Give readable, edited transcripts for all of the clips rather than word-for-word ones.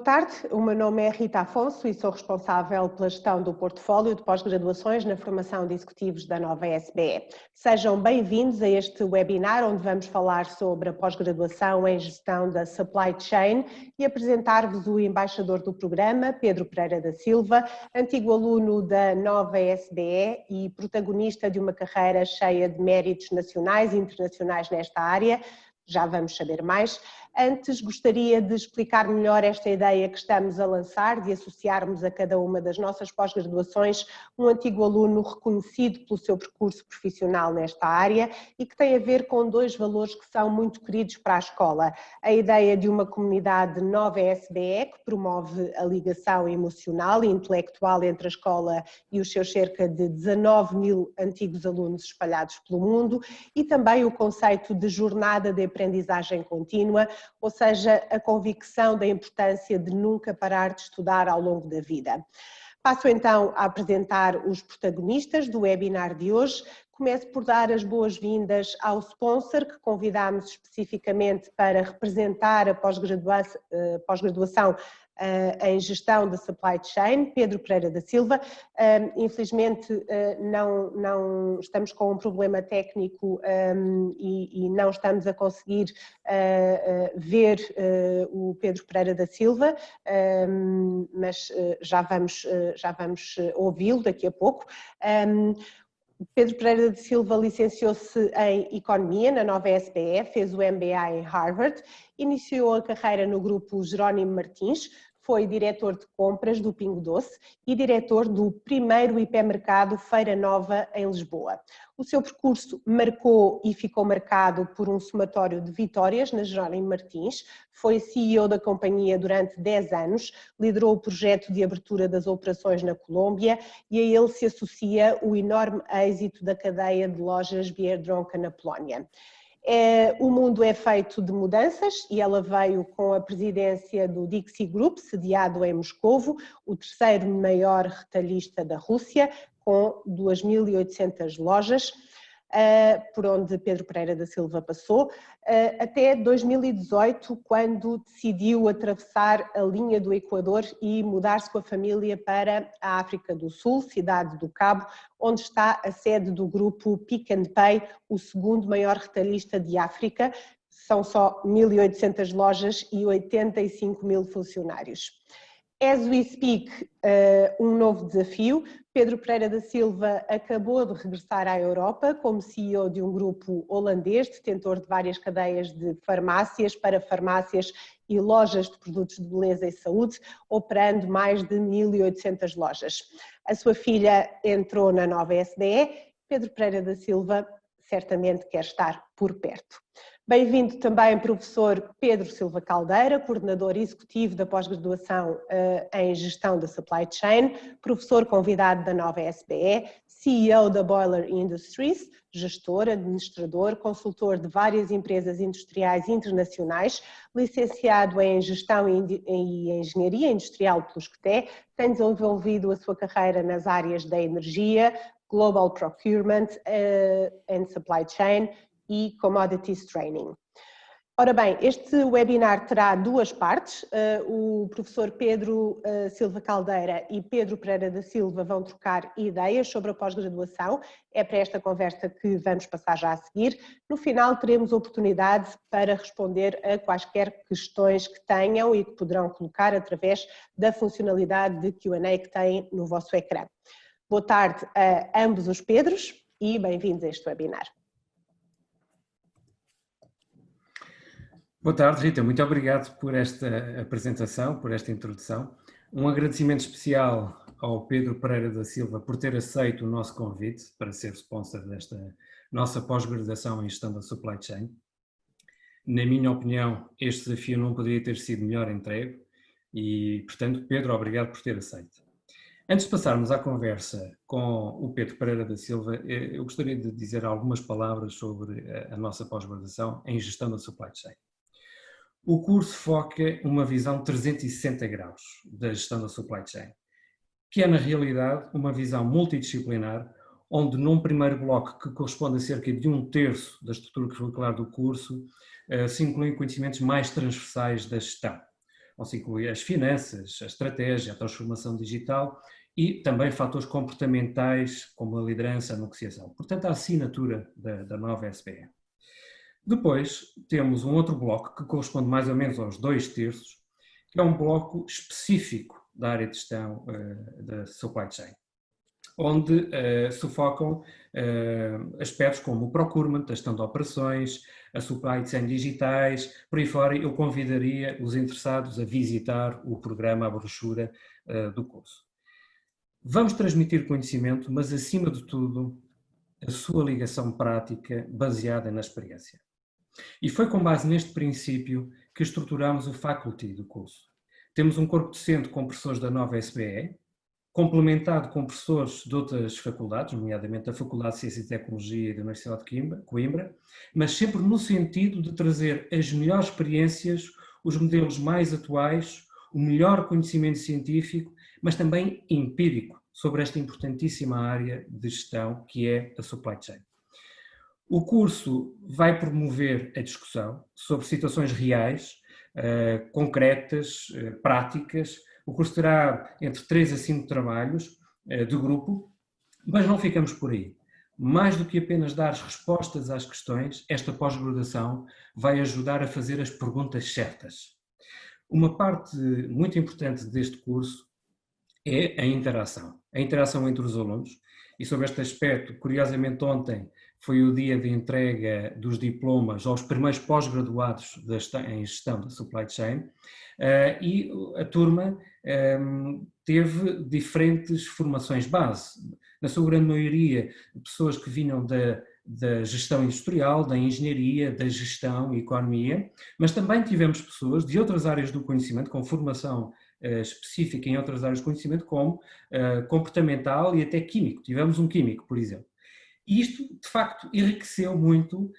tarde, o meu nome é Rita Afonso e sou responsável pela gestão do portfólio de pós-graduações na formação de executivos da Nova SBE. Sejam bem-vindos a este webinar onde vamos falar sobre a pós-graduação em gestão da supply chain e apresentar-vos o embaixador do programa, Pedro Pereira da Silva, antigo aluno da Nova SBE e protagonista de uma carreira cheia de méritos nacionais e internacionais nesta área. Já vamos saber mais. Antes, gostaria de explicar melhor esta ideia que estamos a lançar, de associarmos a cada uma das nossas pós-graduações um antigo aluno reconhecido pelo seu percurso profissional nesta área e que tem a ver com dois valores que são muito queridos para a escola. A ideia de uma comunidade Nova SBE que promove a ligação emocional e intelectual entre a escola e os seus cerca de 19 mil antigos alunos espalhados pelo mundo e também o conceito de jornada de aprendizagem contínua, ou seja, a convicção da importância de nunca parar de estudar ao longo da vida. Passo então a apresentar os protagonistas do webinar de hoje. Começo por dar as boas-vindas ao sponsor que convidámos especificamente para representar a pós-graduação em gestão da supply chain, Pedro Pereira da Silva. Infelizmente não estamos com um problema técnico e não estamos a conseguir ver o Pedro Pereira da Silva, mas já vamos ouvi-lo daqui a pouco. Pedro Pereira da Silva licenciou-se em Economia na Nova SBE, fez o MBA em Harvard, iniciou a carreira no grupo Jerónimo Martins, foi diretor de compras do Pingo Doce e diretor do primeiro hipermercado Feira Nova em Lisboa. O seu percurso marcou e ficou marcado por um somatório de vitórias na Jerónimo Martins, foi CEO da companhia durante 10 anos, liderou o projeto de abertura das operações na Colômbia e a ele se associa o enorme êxito da cadeia de lojas Biedronka na Polónia. O mundo é feito de mudanças e ela veio com a presidência do Dixie Group, sediado em Moscovo, o terceiro maior retalhista da Rússia, com 2.800 lojas, por onde Pedro Pereira da Silva passou, até 2018, quando decidiu atravessar a linha do Equador e mudar-se com a família para a África do Sul, cidade do Cabo, onde está a sede do grupo Pick n Pay, o segundo maior retalhista de África. São só 1.800 lojas e 85 mil funcionários. As we speak, um novo desafio. Pedro Pereira da Silva acabou de regressar à Europa como CEO de um grupo holandês, detentor de várias cadeias de farmácias para farmácias e lojas de produtos de beleza e saúde, operando mais de 1.800 lojas. A sua filha entrou na Nova SBE, Pedro Pereira da Silva certamente quer estar por perto. Bem-vindo também professor Pedro Silva Caldeira, coordenador executivo da pós-graduação em gestão da supply chain, professor convidado da Nova SBE, CEO da Boiler Industries, gestor, administrador, consultor de várias empresas industriais internacionais, licenciado em gestão e engenharia industrial pelo SCTE, tem desenvolvido a sua carreira nas áreas da energia, global procurement and supply chain e Commodities Training. Ora bem, este webinar terá duas partes. O professor Pedro Silva Caldeira e Pedro Pereira da Silva vão trocar ideias sobre a pós-graduação. É para esta conversa que vamos passar já a seguir. No final teremos oportunidade para responder a quaisquer questões que tenham e que poderão colocar através da funcionalidade de Q&A que têm no vosso ecrã. Boa tarde a ambos os Pedros e bem-vindos a este webinar. Boa tarde, Rita. Muito obrigado por esta apresentação, por esta introdução. Um agradecimento especial ao Pedro Pereira da Silva por ter aceito o nosso convite para ser sponsor desta nossa pós-graduação em gestão da supply chain. Na minha opinião, este desafio não poderia ter sido melhor entregue e, portanto, Pedro, obrigado por ter aceito. Antes de passarmos à conversa com o Pedro Pereira da Silva, eu gostaria de dizer algumas palavras sobre a nossa pós-graduação em gestão da supply chain. O curso foca uma visão 360 graus da gestão da supply chain, que é na realidade uma visão multidisciplinar, onde num primeiro bloco, que corresponde a cerca de 1/3 da estrutura curricular do curso, se incluem conhecimentos mais transversais da gestão, onde se inclui as finanças, a estratégia, a transformação digital e também fatores comportamentais como a liderança, a negociação. Portanto, a assinatura da nova SBE. Depois temos um outro bloco que corresponde mais ou menos aos 2/3, que é um bloco específico da área de gestão da supply chain, onde se focam aspectos como o procurement, a gestão de operações, a supply chain digitais, por aí fora. Eu convidaria os interessados a visitar o programa, a brochura do curso. Vamos transmitir conhecimento, mas acima de tudo, a sua ligação prática baseada na experiência. E foi com base neste princípio que estruturamos o faculty do curso. Temos um corpo docente com professores da nova SBE, complementado com professores de outras faculdades, nomeadamente da Faculdade de Ciência e Tecnologia e da Universidade de Coimbra, mas sempre no sentido de trazer as melhores experiências, os modelos mais atuais, o melhor conhecimento científico, mas também empírico, sobre esta importantíssima área de gestão que é a supply chain. O curso vai promover a discussão sobre situações reais, concretas, práticas. O curso terá entre 3 a 5 trabalhos de grupo, mas não ficamos por aí. Mais do que apenas dar respostas às questões, esta pós-graduação vai ajudar a fazer as perguntas certas. Uma parte muito importante deste curso é a interação entre os alunos, e sobre este aspecto, curiosamente ontem foi o dia de entrega dos diplomas aos primeiros pós-graduados em gestão da supply chain, e a turma teve diferentes formações base, na sua grande maioria pessoas que vinham da gestão industrial, da engenharia, da gestão e economia, mas também tivemos pessoas de outras áreas do conhecimento, com formação específica em outras áreas de conhecimento, como comportamental e até químico. Tivemos um químico, por exemplo. E isto, de facto, enriqueceu muito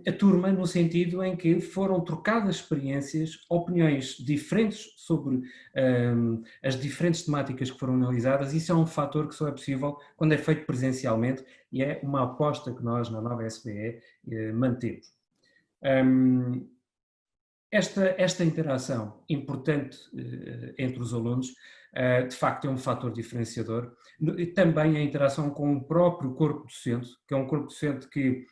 a turma, no sentido em que foram trocadas experiências, opiniões diferentes sobre as diferentes temáticas que foram analisadas. Isso é um fator que só é possível quando é feito presencialmente, e é uma aposta que nós, na nova SBE, mantemos. Esta interação importante entre os alunos, de facto, é um fator diferenciador. E também a interação com o próprio corpo docente, que é um corpo docente que,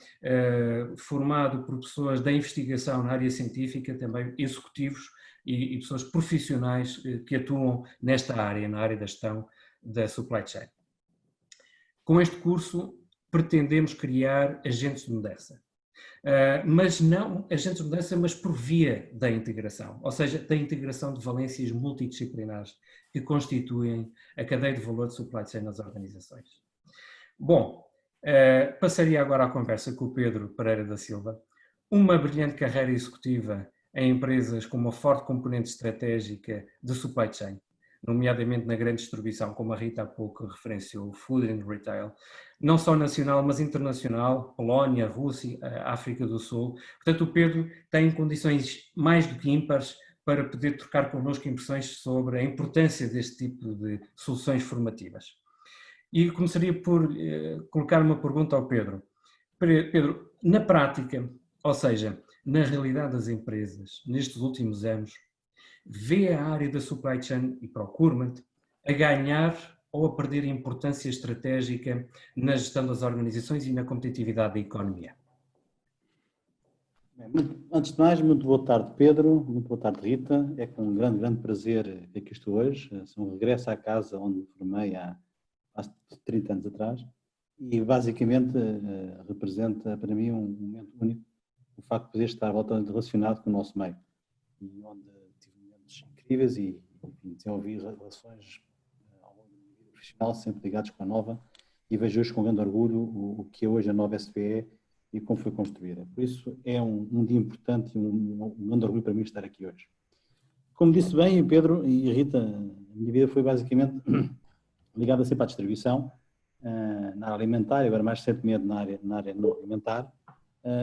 formado por pessoas da investigação na área científica, também executivos e pessoas profissionais que atuam nesta área, na área da gestão da supply chain. Com este curso, pretendemos criar agentes de mudança. Mas não agentes de mudança, mas por via da integração, ou seja, da integração de valências multidisciplinares que constituem a cadeia de valor de supply chain nas organizações. Bom, passaria agora à conversa com o Pedro Pereira da Silva, uma brilhante carreira executiva em empresas com uma forte componente estratégica de supply chain, nomeadamente na grande distribuição, como a Rita há pouco referenciou, food and retail, não só nacional, mas internacional, Polónia, Rússia, África do Sul. Portanto, o Pedro tem condições mais do que ímpares para poder trocar connosco impressões sobre a importância deste tipo de soluções formativas. E começaria por colocar uma pergunta ao Pedro. Pedro, na prática, ou seja, na realidade das empresas, nestes últimos anos, vê a área da supply chain e procurement a ganhar ou a perder importância estratégica na gestão das organizações e na competitividade da economia? Antes de mais, muito boa tarde, Pedro, muito boa tarde, Rita. É com um grande prazer que aqui estou hoje. É um regresso à casa onde me formei há quase 30 anos atrás e basicamente representa para mim um momento único, o facto de poder estar altamente relacionado com o nosso meio, e onde tive momentos incríveis e desenvolvi relações ao longo da minha vida profissional, sempre ligados com a Nova, e vejo hoje com grande orgulho o que é hoje a Nova SBE e como foi construída. Por isso é um dia importante e um grande orgulho para mim estar aqui hoje. Como disse bem Pedro e Rita, a minha vida foi basicamente ligada sempre à distribuição, na área alimentar, agora mais recentemente na área não alimentar,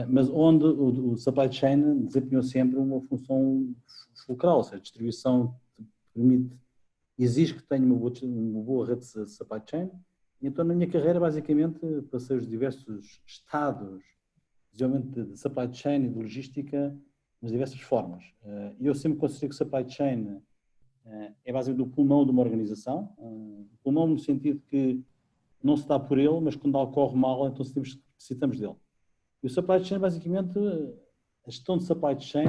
mas onde o supply chain desempenhou sempre uma função fulcral, ou seja, a distribuição exige que tenha uma boa rede de supply chain. Então, na minha carreira, basicamente, passei os diversos estados, especialmente de supply chain e de logística, nas diversas formas. Eu sempre considero que supply chain é basicamente o pulmão de uma organização, pulmão no sentido que não se dá por ele, mas quando algo corre mal, então necessitamos dele. E o supply chain, basicamente, a gestão de supply chain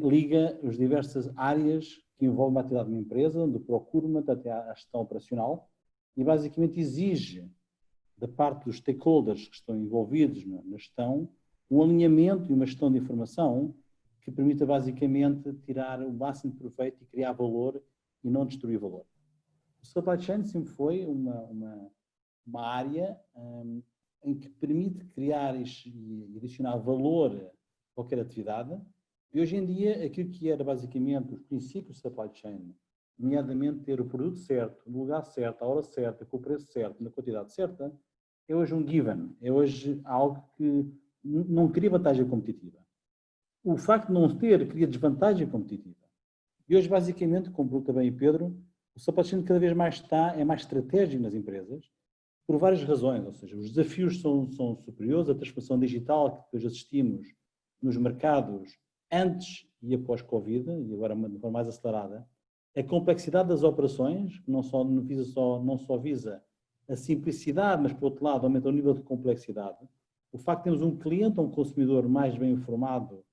liga as diversas áreas que envolvem a atividade de uma empresa, do procurement até à gestão operacional, e basicamente exige, da parte dos stakeholders que estão envolvidos na gestão, um alinhamento e uma gestão de informação que permita basicamente tirar o máximo de proveito e criar valor e não destruir valor. O supply chain sempre foi uma área em que permite criar e adicionar valor a qualquer atividade. E hoje em dia, aquilo que era basicamente os princípios do supply chain, nomeadamente ter o produto certo, no lugar certo, à hora certa, com o preço certo, na quantidade certa, é hoje um given, é hoje algo que não cria vantagem competitiva. O facto de não ter cria desvantagem competitiva. E hoje, basicamente, como pergunta bem o Pedro, o supply chain cada vez mais é mais estratégico nas empresas, por várias razões, ou seja, os desafios são superiores, a transformação digital que depois assistimos nos mercados antes e após Covid, e agora de forma mais acelerada, a complexidade das operações, que não só visa a simplicidade, mas por outro lado aumenta o nível de complexidade. O facto de termos um cliente ou um consumidor mais bem informado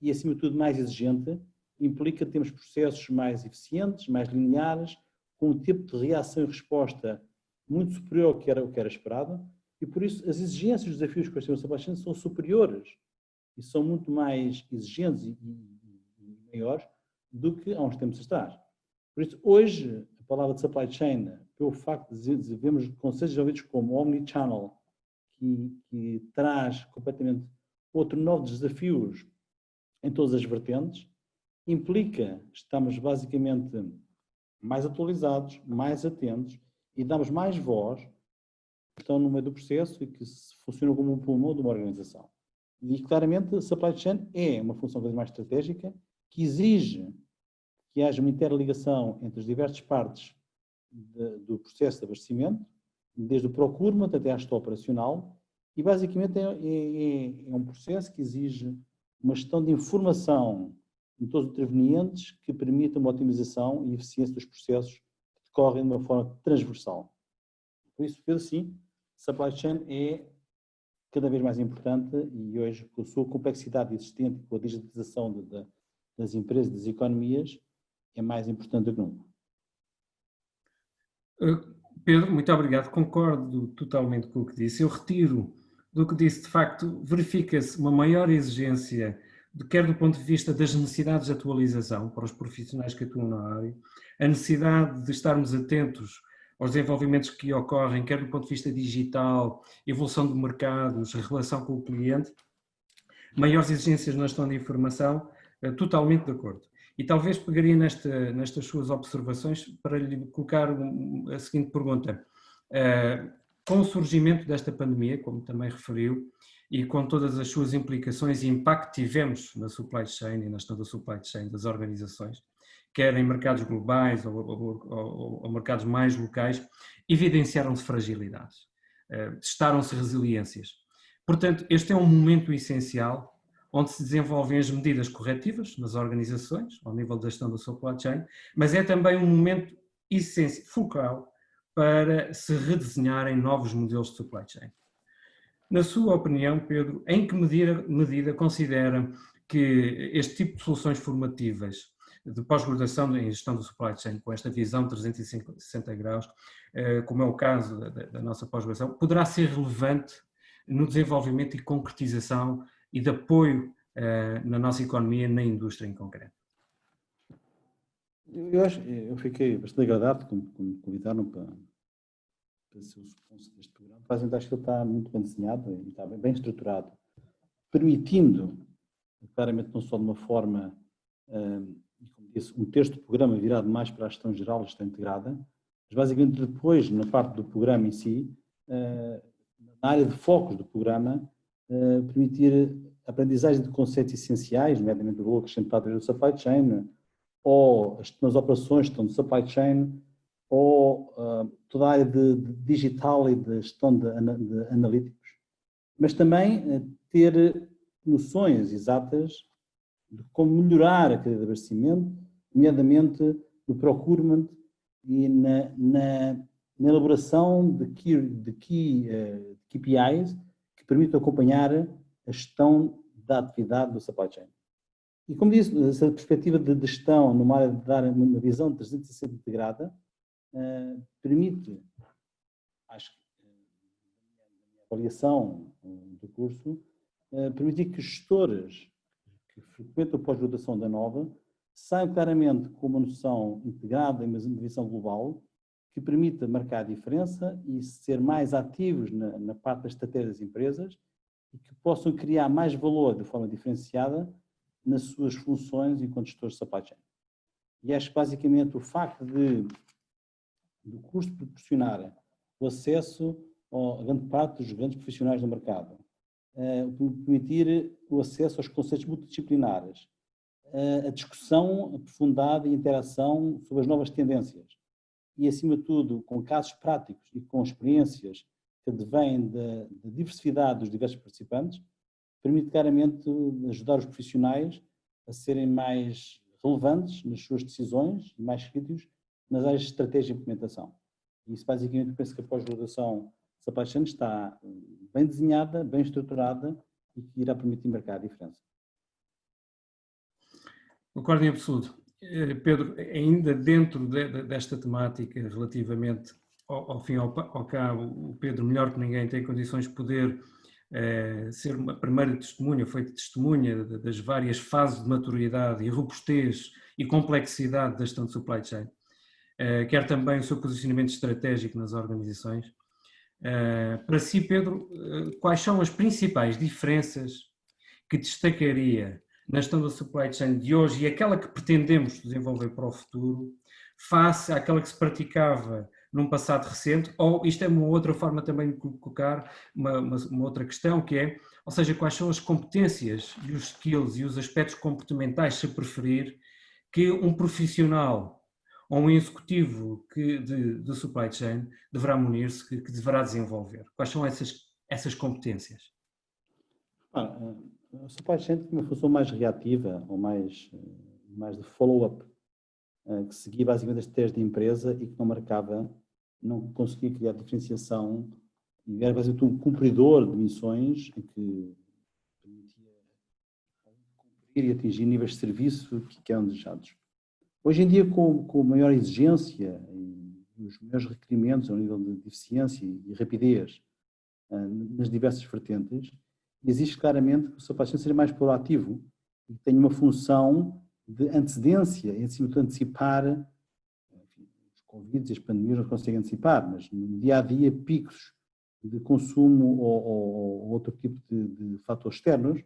e acima de tudo mais exigente, implica que temos processos mais eficientes, mais lineares, com um tipo de reação e resposta muito superior ao que era esperado, e por isso as exigências e os desafios que os supply chain são superiores e são muito mais exigentes e maiores do que há uns tempos atrás. Por isso, hoje, a palavra de supply chain, pelo facto de vermos conceitos desenvolvidos como omnichannel, que traz completamente outro novos desafios em todas as vertentes, implica que estamos basicamente mais atualizados, mais atentos e damos mais voz que estão no meio do processo e que funcionam como um pulmão de uma organização. E claramente a supply chain é uma função cada vez mais estratégica que exige que haja uma interligação entre as diversas partes do processo de abastecimento, desde o procurement até à gestão operacional, e basicamente é um processo que exige uma gestão de informação de todos os intervenientes que permita uma otimização e eficiência dos processos que decorrem de uma forma transversal. Por isso, sim, supply chain é cada vez mais importante e hoje, com a sua complexidade existente, com a digitalização das empresas, das economias, é mais importante do que nunca. Pedro, muito obrigado. Concordo totalmente com o que disse. Eu retiro do que disse, de facto, verifica-se uma maior exigência, quer do ponto de vista das necessidades de atualização para os profissionais que atuam na área, a necessidade de estarmos atentos aos desenvolvimentos que ocorrem, quer do ponto de vista digital, evolução de mercados, relação com o cliente, maiores exigências na gestão de informação, totalmente de acordo. E talvez pegaria nestas suas observações para lhe colocar a seguinte pergunta. Com o surgimento desta pandemia, como também referiu, e com todas as suas implicações e impacto que tivemos na supply chain e na gestão da supply chain das organizações, quer em mercados globais ou mercados mais locais, evidenciaram-se fragilidades, testaram-se resiliências. Portanto, este é um momento essencial onde se desenvolvem as medidas corretivas nas organizações, ao nível da gestão da supply chain, mas é também um momento essencial, focal, para se redesenharem novos modelos de supply chain. Na sua opinião, Pedro, em que medida considera que este tipo de soluções formativas de pós-graduação em gestão do supply chain, com esta visão 360 graus, como é o caso da nossa pós-graduação, poderá ser relevante no desenvolvimento e concretização e de apoio na nossa economia, na indústria em concreto? Eu fiquei bastante agradado quando me convidaram para ser o sponsor deste programa. Acho que ele está muito bem desenhado e está bem estruturado, permitindo, claramente não só de uma forma, como disse, um texto do programa virado mais para a gestão geral, a gestão integrada, mas basicamente depois, na parte do programa em si, na área de focos do programa, permitir aprendizagem de conceitos essenciais, nomeadamente o valor acrescentado do supply chain, ou nas operações que estão no supply chain, ou toda a área de digital e de gestão de analíticos, mas também ter noções exatas de como melhorar a cadeia de abastecimento, nomeadamente no procurement e na elaboração de KPIs que permitam acompanhar a gestão da atividade do supply chain. E como disse, essa perspectiva de gestão, numa área de dar uma visão 360 integrada, permite, acho que a minha avaliação do curso, permitir que os gestores que frequentam a pós-graduação da Nova saiam claramente com uma noção integrada, mas uma visão global, que permita marcar a diferença e ser mais ativos na parte da estratégia das empresas e que possam criar mais valor de forma diferenciada nas suas funções enquanto gestores de supply chain. E acho que basicamente o facto do curso proporcionar o acesso a grande parte dos grandes profissionais do mercado, permitir o acesso aos conceitos multidisciplinares, a discussão aprofundada e interação sobre as novas tendências e, acima de tudo, com casos práticos e com experiências que advêm da diversidade dos diversos participantes, permite claramente ajudar os profissionais a serem mais relevantes nas suas decisões e mais críticos nas áreas de estratégia e implementação. E isso, basicamente, penso que a pós-graduação supply chain está bem desenhada, bem estruturada e que irá permitir marcar a diferença. Concordo em absoluto. Pedro, ainda dentro desta temática relativamente ao fim e ao cabo, o Pedro, melhor que ninguém, tem condições de poder ser uma primeira testemunha, foi testemunha das várias fases de maturidade e robustez e complexidade da gestão de supply chain. Quer também o seu posicionamento estratégico nas organizações. Para si, Pedro, quais são as principais diferenças que destacaria na gestão da supply chain de hoje e aquela que pretendemos desenvolver para o futuro, face àquela que se praticava num passado recente? Ou isto é uma outra forma também de colocar uma outra questão, que é, ou seja, quais são as competências e os skills e os aspectos comportamentais, se preferir, que um profissional ou um executivo de supply chain deverá munir-se, que deverá desenvolver? Quais são essas competências? A supply chain tem uma função mais reativa ou mais de follow-up, que seguia basicamente as estratégias da empresa e que não conseguia criar diferenciação e era basicamente um cumpridor de missões em que permitia cumprir e atingir níveis de serviço que eram desejados. Hoje em dia, com maior exigência e os maiores requerimentos ao nível de eficiência e rapidez nas diversas vertentes, existe claramente que o supply chain seja mais proativo e tenha uma função de antecedência, em cima de antecipar, enfim, os Covid e as pandemias não conseguem antecipar, mas no dia a dia, picos de consumo ou outro tipo de fatores externos,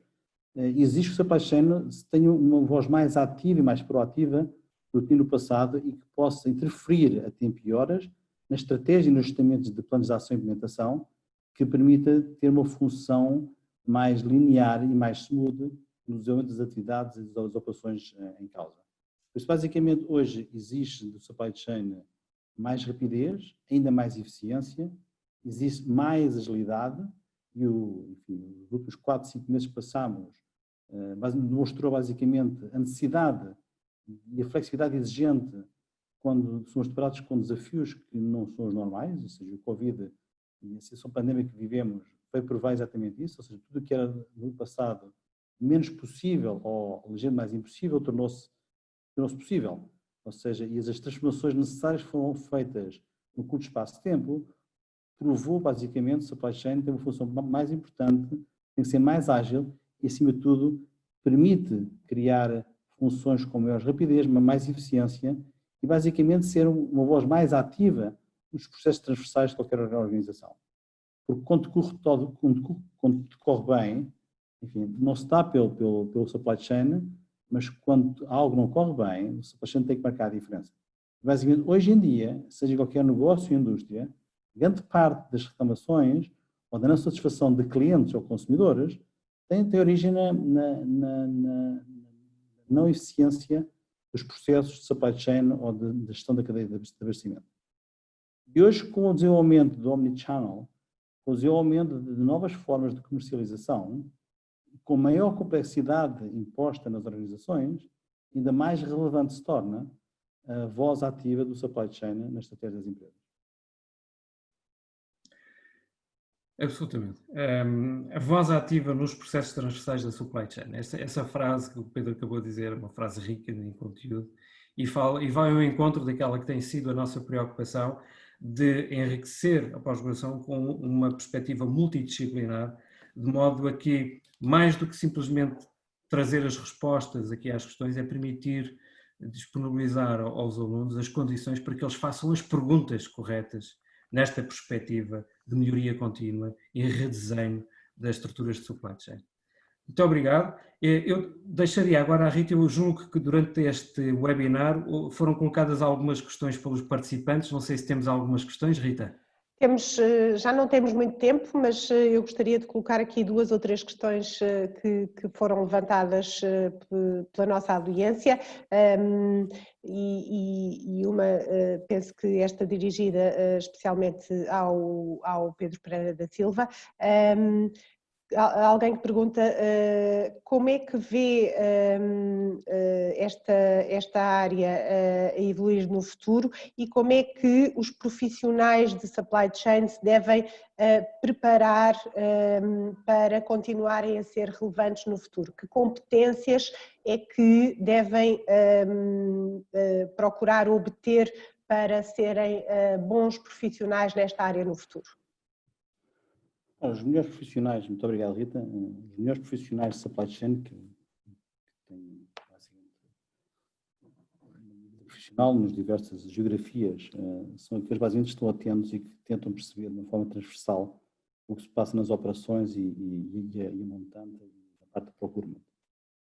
existe que o supply chain tenha uma voz mais ativa e mais proativa do que no passado e que possa interferir a tempo e horas na estratégia e nos ajustamentos de planos de ação e implementação que permita ter uma função mais linear e mais smooth no desenvolvimento das atividades e das operações em causa. Por isso, basicamente, hoje existe do supply chain mais rapidez, ainda mais eficiência, existe mais agilidade e os últimos 4, 5 meses que passamos demonstrou basicamente a necessidade e a flexibilidade exigente quando somos deparados com desafios que não são os normais, ou seja, o Covid e a situação pandémica que vivemos foi provar exatamente isso, ou seja, tudo o que era no passado menos possível ou ligeiramente mais impossível tornou-se possível, ou seja, e as transformações necessárias foram feitas no curto espaço de tempo, provou basicamente que o supply chain tem uma função mais importante, tem que ser mais ágil e, acima de tudo, permite criar funções com maior rapidez, mais eficiência e, basicamente, ser uma voz mais ativa nos processos transversais de qualquer organização. Porque quando corre bem, enfim, não se está pelo supply chain, mas quando algo não corre bem, o supply chain tem que marcar a diferença. Basicamente, hoje em dia, seja em qualquer negócio ou indústria, grande parte das reclamações ou da não satisfação de clientes ou consumidores tem origem na não eficiência dos processos de supply chain ou de gestão da cadeia de abastecimento. E hoje, com o desenvolvimento do omnichannel, com o desenvolvimento de novas formas de comercialização, com maior complexidade imposta nas organizações, ainda mais relevante se torna a voz ativa do supply chain na estratégia das empresas. Absolutamente. A voz ativa nos processos transversais da supply chain. Essa frase que o Pedro acabou de dizer é uma frase rica em conteúdo e vai ao encontro daquela que tem sido a nossa preocupação de enriquecer a pós-graduação com uma perspectiva multidisciplinar, de modo a que, mais do que simplesmente trazer as respostas aqui às questões, é permitir disponibilizar aos alunos as condições para que eles façam as perguntas corretas nesta perspectiva de melhoria contínua e redesenho das estruturas de supply chain. Muito obrigado. Eu deixaria agora a Rita, eu julgo que durante este webinar foram colocadas algumas questões pelos participantes, não sei se temos algumas questões, Rita. Já não temos muito tempo, mas eu gostaria de colocar aqui 2 ou 3 questões que foram levantadas pela nossa audiência e uma, penso que esta dirigida especialmente ao Pedro Pereira da Silva. Alguém que pergunta como é que vê esta área a evoluir no futuro e como é que os profissionais de supply chain se devem preparar para continuarem a ser relevantes no futuro. Que competências é que devem procurar obter para serem bons profissionais nesta área no futuro? Os melhores profissionais, muito obrigado Rita, os melhores profissionais de supply chain que têm profissional nas diversas geografias são aqueles basicamente que estão atentos e que tentam perceber de uma forma transversal o que se passa nas operações e a montante e a parte de procurement.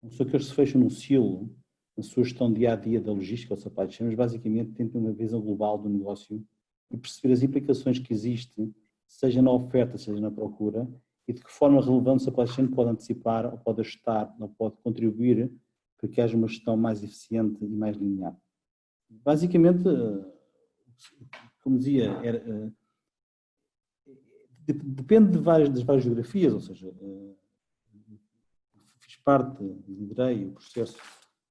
Não são aqueles que se fecham num silo na sua gestão dia-a-dia da logística ou supply chain, mas basicamente tentam uma visão global do negócio e perceber as implicações que existem, seja na oferta, seja na procura, e de que forma relevante a supply chain pode antecipar, ou pode ajustar, ou pode contribuir para que haja uma gestão mais eficiente e mais linear. Basicamente, como dizia, depende das várias geografias, ou seja, fiz parte, liderei o processo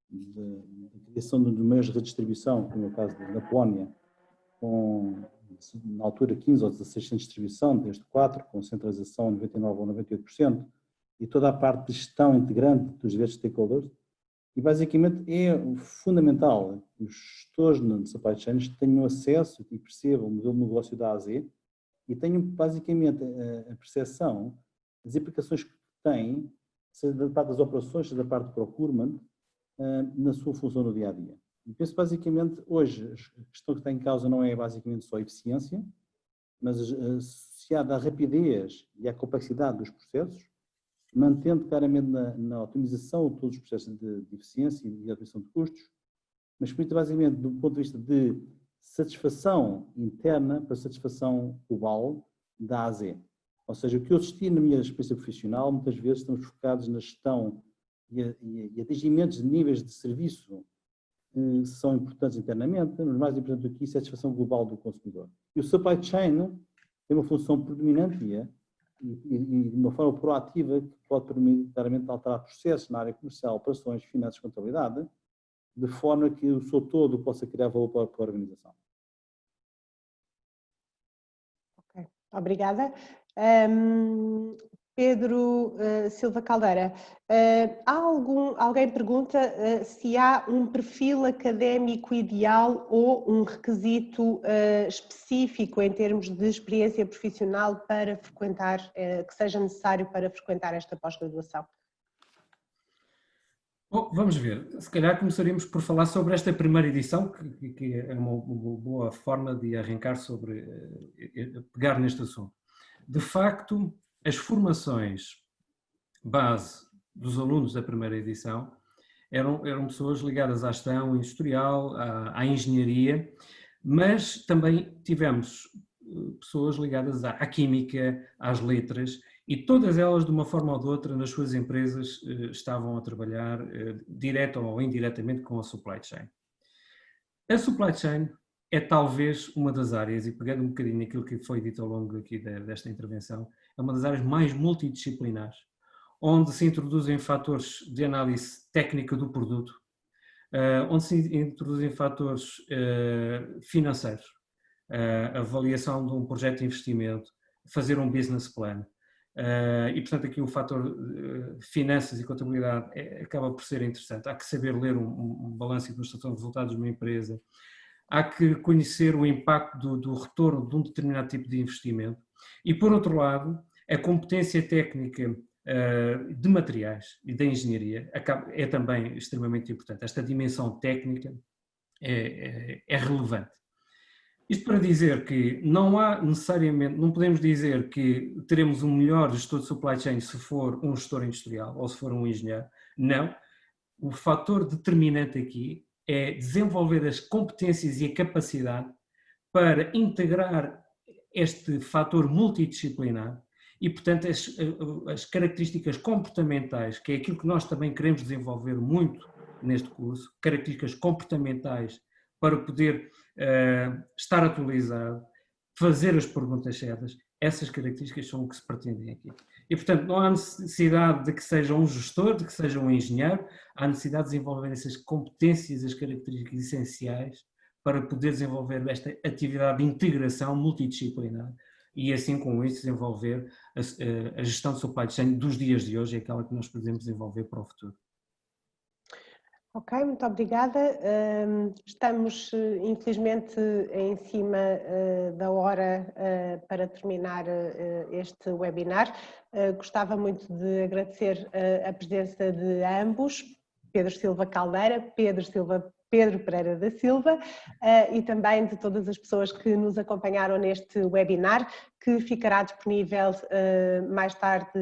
de criação de meios de redistribuição, como é o caso da Polónia, com na altura 15 ou 16 centros de distribuição, desde 4, com centralização de 99% ou 98%, e toda a parte de gestão integrante dos diversos stakeholders. E basicamente é fundamental que os gestores de supply chains tenham acesso e percebam o modelo de negócio da A a Z e tenham basicamente a percepção das implicações que têm, seja da parte das operações, seja da parte de procurement, na sua função no dia-a-dia. E penso basicamente, hoje, a questão que está em causa não é basicamente só a eficiência, mas associada à rapidez e à complexidade dos processos, mantendo claramente na otimização de todos os processos de eficiência e de redução de custos, mas basicamente do ponto de vista de satisfação interna para satisfação global da A a Z. Ou seja, o que eu assisti na minha experiência profissional, muitas vezes estamos focados na gestão e atingimentos de níveis de serviço que são importantes internamente, mas mais importante do que isso é a satisfação global do consumidor. E o supply chain tem uma função predominante e de uma forma proativa que pode permitir claramente alterar processos na área comercial, operações, finanças, contabilidade, de forma que o seu todo possa criar valor para a organização. Ok, obrigada. Pedro Silva Caldeira, alguém pergunta se há um perfil académico ideal ou um requisito específico em termos de experiência profissional para frequentar, que seja necessário para frequentar esta pós-graduação. Bom, vamos ver, se calhar começaríamos por falar sobre esta primeira edição, que é uma boa forma de arrancar pegar neste assunto. De facto, as formações base dos alunos da primeira edição eram pessoas ligadas à gestão industrial, à engenharia, mas também tivemos pessoas ligadas à química, às letras, e todas elas, de uma forma ou de outra, nas suas empresas estavam a trabalhar direta ou indiretamente com a supply chain. A supply chain é talvez uma das áreas, e pegando um bocadinho naquilo que foi dito ao longo aqui desta intervenção, é uma das áreas mais multidisciplinares, onde se introduzem fatores de análise técnica do produto, onde se introduzem fatores financeiros, avaliação de um projeto de investimento, fazer um business plan. E, portanto, aqui o fator finanças e contabilidade acaba por ser interessante. Há que saber ler um balanço e demonstração de resultados de uma empresa. Há que conhecer o impacto do retorno de um determinado tipo de investimento. E, por outro lado, a competência técnica de materiais e da engenharia é também extremamente importante. Esta dimensão técnica é relevante. Isto para dizer que não há necessariamente, não podemos dizer que teremos um melhor gestor de supply chain se for um gestor industrial ou se for um engenheiro. Não. O fator determinante aqui é desenvolver as competências e a capacidade para integrar este fator multidisciplinar e, portanto, as características comportamentais, que é aquilo que nós também queremos desenvolver muito neste curso, características comportamentais para poder estar atualizado, fazer as perguntas certas, essas características são o que se pretendem aqui. E, portanto, não há necessidade de que seja um gestor, de que seja um engenheiro, há necessidade de desenvolver essas competências, as características essenciais para poder desenvolver esta atividade de integração multidisciplinar e, assim, com isso, desenvolver a gestão de supply chain dos dias de hoje, é aquela que nós podemos desenvolver para o futuro. Ok, muito obrigada. Estamos, infelizmente, em cima da hora para terminar este webinar. Gostava muito de agradecer a presença de ambos, Pedro Silva Caldeira, Pedro Pereira da Silva, e também de todas as pessoas que nos acompanharam neste webinar, que ficará disponível mais tarde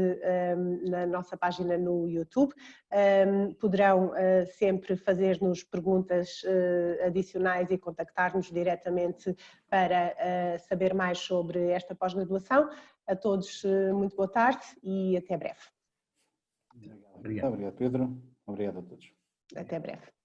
na nossa página no YouTube. Poderão sempre fazer-nos perguntas adicionais e contactar-nos diretamente para saber mais sobre esta pós-graduação. A todos, muito boa tarde e até breve. Obrigado, Pedro. Obrigado a todos. Até breve.